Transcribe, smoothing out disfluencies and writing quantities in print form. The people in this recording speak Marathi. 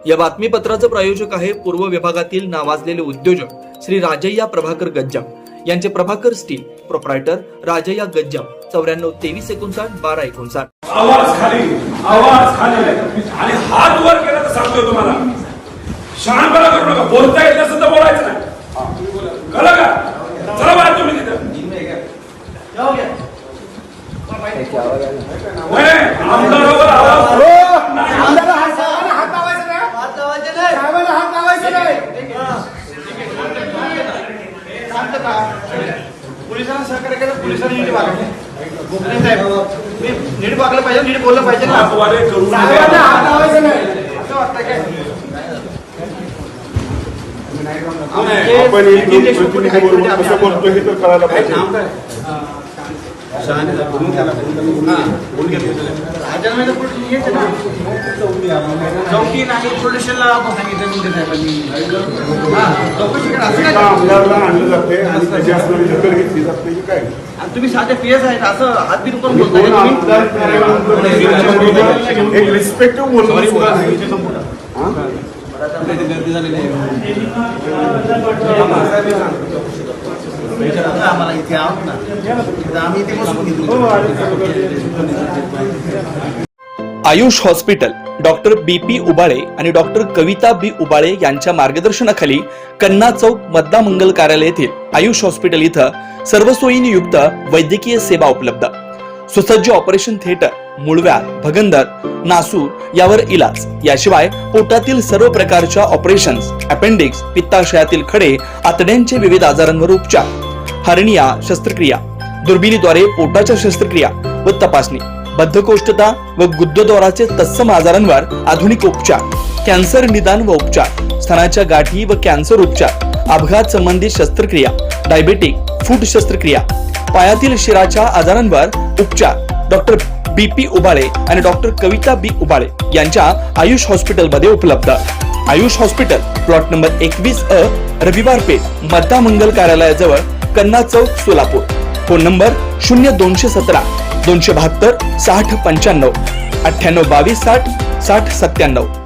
या बातमीपत्राचं प्रायोजक आहे पूर्व विभागातील नावाजलेले उद्योजक श्री राजय्या प्रभाकर गज्जाम यांचे प्रभाकर स्टील, प्रोप्रायटर राजय्या गज्जाम, 94 23 59 12 59. आवाज खाली आणि हात वर केला तर सांगतोय तुम्हाला, शहाणपणा करू नका. बोलता येत नसेल तर बोलायचं नाही, कळलं का? चला बाहेर तुम्ही तिथं. आमदारावर आवाज पोलिसांना सहकार्य केलं, पोलिसांनी नीट वागले. नीट वागलं पाहिजे, नीट बोललं पाहिजे. हात लावायचं नाही असं वाटतंय काय? कसं बोलतो हे तर कळायला पाहिजे. आमदारला आणलं जाते आणि त्याची असणारी दखल घेतली जात नाही. काय तुम्ही साधे पीएस आहेत असं हात बिल करून एक रिस्पेक्टिव्ह बोलणं सुद्धा नाही. आम्हाला इथे आहोत ना, आम्ही इथे बसून घेतो. Ayush hospital doctor BP Ubale आणि डॉक्टर कविता B उबाळे यांच्या मार्गदर्शनाखाली कन्ना चौक मतदा मंगल कार्यालय येथील आयुष हॉस्पिटल इथं सर्व सोयींनी युक्त वैद्यकीय सेवा उपलब्ध. सुसज्ज ऑपरेशन थिएटर, मूळव्याध, भगंदर, नासूर यावर इलाज. याशिवाय पोटातील सर्व प्रकारच्या ऑपरेशन्स, अपेंडिक्स, पित्ताशयातील खडे, आतड्यांचे विविध आजारांवर उपचार, हर्निया शस्त्रक्रिया, दुर्बिणीद्वारे पोटाच्या शस्त्रक्रिया व तपासणी, बद्धकोष्ठता व गुदद्वाराचे तत्सम आजारांवर आधुनिक उपचार, कॅन्सर निदान व उपचार, स्तनाच्या गाठी व कॅन्सर उपचार, अपघात संबंधित शस्त्रक्रिया, डायबेटिक, फूट शस्त्रक्रिया, पायातील शिराच्या आजारांवर उपचार. डॉक्टर BP उबाळे आणि डॉक्टर कविता B उबाळे यांच्या आयुष हॉस्पिटल मध्ये उपलब्ध. Ayush hospital plot number 21A, रविवार पेठ, मतदा मंगल कार्यालयाजवळ, कन्ना चौक, सोलापूर. Phone number 0217 272 60 95 98 22 60 60 97.